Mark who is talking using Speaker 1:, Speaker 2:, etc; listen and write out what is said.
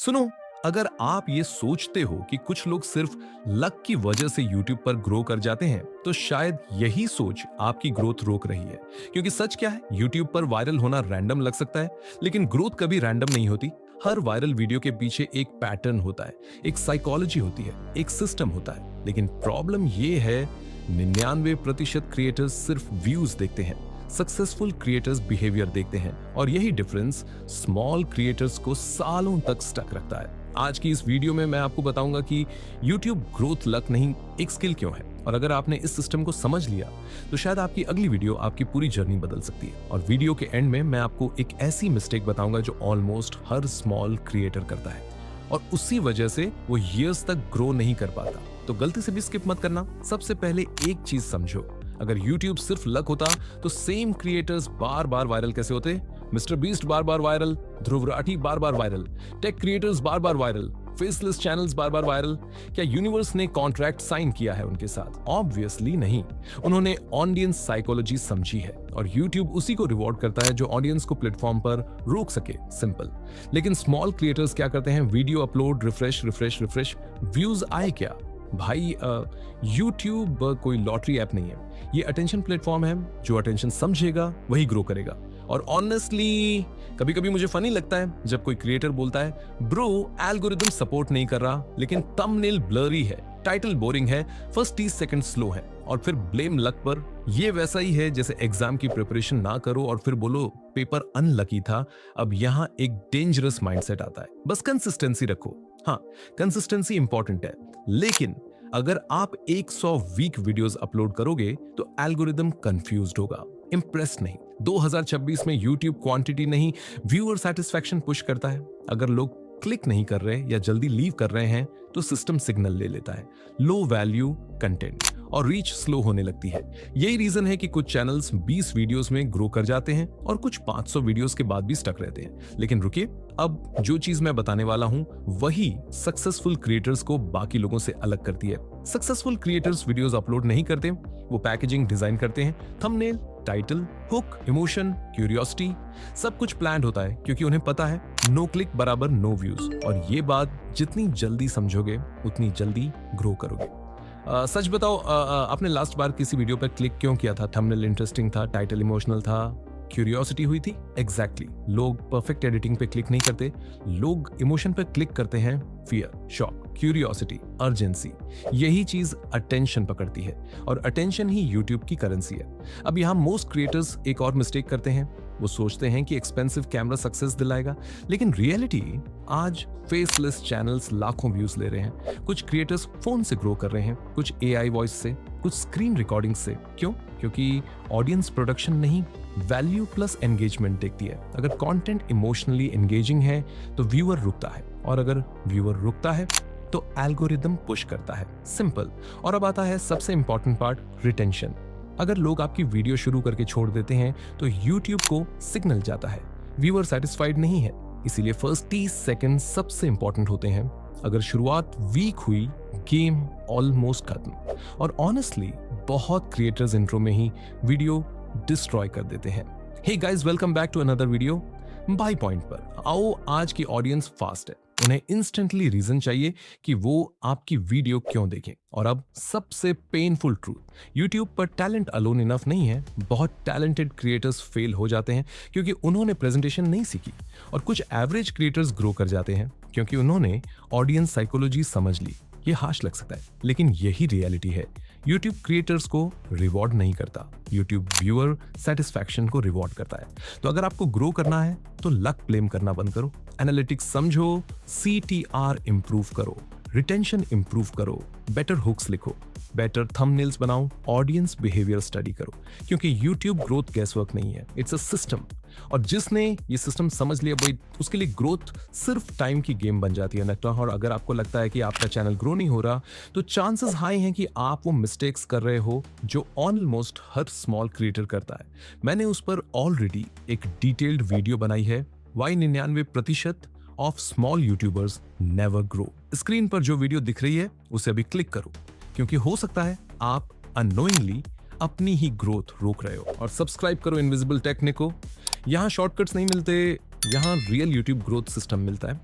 Speaker 1: सुनो, अगर आप ये सोचते हो कि कुछ लोग सिर्फ लक की वजह से YouTube पर ग्रो कर जाते हैं, तो शायद यही सोच आपकी ग्रोथ रोक रही है। क्योंकि सच क्या है, YouTube पर वायरल होना रैंडम लग सकता है, लेकिन ग्रोथ कभी रैंडम नहीं होती। हर वायरल वीडियो के पीछे एक पैटर्न होता है, एक साइकोलॉजी होती है, एक सिस्टम होता है। लेकिन प्रॉब्लम ये है, 99% क्रिएटर्स सिर्फ व्यूज देखते हैं, सक्सेसफुल क्रिएटर्स बिहेवियर देखते हैं, और यही डिफरेंस स्मॉल क्रिएटर्स को सालों तक स्टक रखता है। आज की इस वीडियो में मैं आपको बताऊंगा कि YouTube ग्रोथ लक नहीं, एक स्किल क्यों है। और अगर आपने इस सिस्टम को समझ लिया तो शायद आपकी अगली वीडियो आपकी पूरी जर्नी बदल सकती है। और वीडियो के एंड में मैं आपको एक ऐसी मिस्टेक बताऊंगा जो ऑलमोस्ट हर स्मॉल क्रिएटर करता है, और उसी वजह से वो ईयर्स तक ग्रो नहीं कर पाता। तो गलती से भी स्किप मत करना। सबसे पहले एक चीज समझो, अगर YouTube सिर्फ लक होता तो सेम क्रिएटर्स बार बार वायरल कैसे होते? मिस्टर बीस्ट बार बार वायरल, ध्रुव राठी बार बार वायरल, टेक क्रिएटर्स बार बार वायरल, फेसलेस चैनल्स बार बार वायरल। क्या यूनिवर्स ने कॉन्ट्रैक्ट साइन किया है उनके साथ? ऑब्वियसली नहीं। उन्होंने ऑडियंस साइकोलॉजी समझी है, और YouTube उसी को रिवॉर्ड करता है जो ऑडियंस को प्लेटफॉर्म पर रोक सके। सिंपल। लेकिन स्मॉल क्रिएटर्स क्या करते हैं? Video upload, refresh refresh refresh, views आए क्या भाई? YouTube कोई लॉटरी ऐप नहीं है, ये अटेंशन प्लेटफॉर्म है। जो अटेंशन समझेगा वही ग्रो करेगा। और ऑनेस्टली कभी कभी मुझे फनी लगता है जब कोई क्रिएटर बोलता है, ब्रो एल्गोरिदम सपोर्ट नहीं कर रहा, लेकिन थंबनेल ब्लरी है, टाइटल बोरिंग है, फर्स्ट 30 सेकंड स्लो है, और फिर ब्लेम लक पर। ये वैसा ही है जैसे एग्जाम की प्रिपरेशन ना करो और फिर बोलो पेपर अनलकी था। अब यहाँ एक डेंजरस माइंडसेट आता है। बस कंसिस्टेंसी रखो। हाँ, कंसिस्टेंसी इंपॉर्टेंट है, लेकिन अगर आप 100 वीक वीडियोस अपलोड करोगे तो एल्गोरिदम कंफ्यूज्ड होगा, इम्प्रेस नहीं। 2026 में YouTube क्वांटिटी नहीं, व्यूअर सेटिस्फैक्शन पुश करता है। अगर लोग क्लिक नहीं कर रहे या जल्दी लीव कर रहे हैं तो सिस्टम सिग्नल ले लेता है, लो वैल्यू कंटेंट, और रीच स्लो होने लगती है। यही रीजन है कि कुछ चैनल्स 20 वीडियोस में ग्रो कर जाते हैं और कुछ 500 वीडियोस के बाद भी स्टक रहते हैं। लेकिन रुकिए, अब जो चीज मैं बताने वाला हूं वही सक्सेसफुल क्रिएटर्स को बाकी लोगों से अलग करती है। सक्सेसफुल क्रिएटर्स वीडियोस अपलोड नहीं करते, वो पैकेजिंग डिजाइन करते हैं, thumbnail, title, hook, emotion, curiosity, सब कुछ प्लान्ड होता है, क्योंकि उन्हें पता है नो क्लिक बराबर नो व्यूज। और ये बात जितनी जल्दी समझोगे उतनी जल्दी ग्रो करोगे। सच बताओ, आपने लास्ट बार किसी वीडियो पर क्लिक क्यों किया था? थंबनेल इंटरेस्टिंग था, टाइटल इमोशनल था, क्यूरियोसिटी हुई थी? एग्जैक्टली। लोग परफेक्ट एडिटिंग पे क्लिक नहीं करते, लोग इमोशन पे क्लिक करते हैं। फियर, शॉक, क्यूरियोसिटी, अर्जेंसी, यही चीज अटेंशन पकड़ती है, और अटेंशन ही YouTube की करेंसी है। अब यहाँ मोस्ट क्रिएटर्स एक और मिस्टेक करते हैं। वो सोचते हैं कि एक्सपेंसिव कैमरा सक्सेस दिलाएगा, लेकिन रियलिटी आज फेसलेस चैनल्स लाखों व्यूज ले रहे हैं। कुछ क्रिएटर्स फोन से ग्रो कर रहे हैं, कुछ AI वॉइस से, कुछ स्क्रीन रिकॉर्डिंग से। क्यों? क्योंकि ऑडियंस प्रोडक्शन नहीं, वैल्यू प्लस एंगेजमेंट देखती है। अगर कंटेंट इमोशनली एंगेजिंग है तो व्यूअर रुकता है, और अगर व्यूअर रुकता है तो एल्गोरिदम पुश करता है। सिंपल। और अब आता है सबसे इंपॉर्टेंट पार्ट, रिटेंशन। अगर लोग आपकी वीडियो शुरू करके छोड़ देते हैं तो YouTube को सिग्नल जाता है, व्यूअर सेटिस्फाइड नहीं है। इसीलिए फर्स्ट 30 सेकंड सबसे इंपॉर्टेंट होते हैं। अगर शुरुआत वीक हुई, गेम ऑलमोस्ट खत्म। और ऑनेस्टली बहुत क्रिएटर्स इंट्रो में ही वीडियो डिस्ट्रॉय कर देते हैं। Hey guys, welcome back to another video. By point पर आओ। आज की ऑडियंस फास्ट है, उन्हें इंस्टेंटली रीजन चाहिए कि वो आपकी वीडियो क्यों देखें। और अब सबसे पेनफुल ट्रूथ, YouTube पर टैलेंट अलोन इनफ नहीं है। बहुत टैलेंटेड क्रिएटर्स फेल हो जाते हैं क्योंकि उन्होंने प्रेजेंटेशन नहीं सीखी, और कुछ एवरेज क्रिएटर्स ग्रो कर जाते हैं क्योंकि उन्होंने ऑडियंस साइकोलॉजी समझ ली। ये हार्श लग सकता है, लेकिन यही रियलिटी है। YouTube क्रिएटर्स को रिवॉर्ड नहीं करता, YouTube व्यूअर सेटिस्फैक्शन को रिवॉर्ड करता है। तो अगर आपको ग्रो करना है तो लक ब्लेम करना बंद करो, एनालिटिक्स समझो, CTR इंप्रूव करो, रिटेंशन इंप्रूव करो, बेटर हुक्स लिखो, बेटर थंबनेल्स बनाओ, ऑडियंस बिहेवियर स्टडी करो। क्योंकि YouTube ग्रोथ गैसवर्क नहीं है, इट्स अ सिस्टम। और जिसने ये सिस्टम समझ लिया भाई, उसके लिए ग्रोथ सिर्फ टाइम की गेम बन जाती है ना। और अगर आपको लगता है कि आपका चैनल ग्रो नहीं हो रहा, तो चांसेस हाई हैं कि आप वो मिस्टेक्स कर रहे हो जो ऑलमोस्ट हर स्मॉल क्रिएटर करता है। मैंने उस पर ऑलरेडी एक डिटेल्ड वीडियो बनाई है, why 99% of small YouTubers never grow. Screen पर जो वीडियो दिख रही है उसे अभी क्लिक करो, क्योंकि हो सकता है आप अननोइंगली अपनी ही ग्रोथ रोक रहे हो। और सब्सक्राइब करो इनविजिबल टेक्निक को। यहाँ शॉर्टकट्स नहीं मिलते, यहाँ रियल यूट्यूब ग्रोथ सिस्टम मिलता है।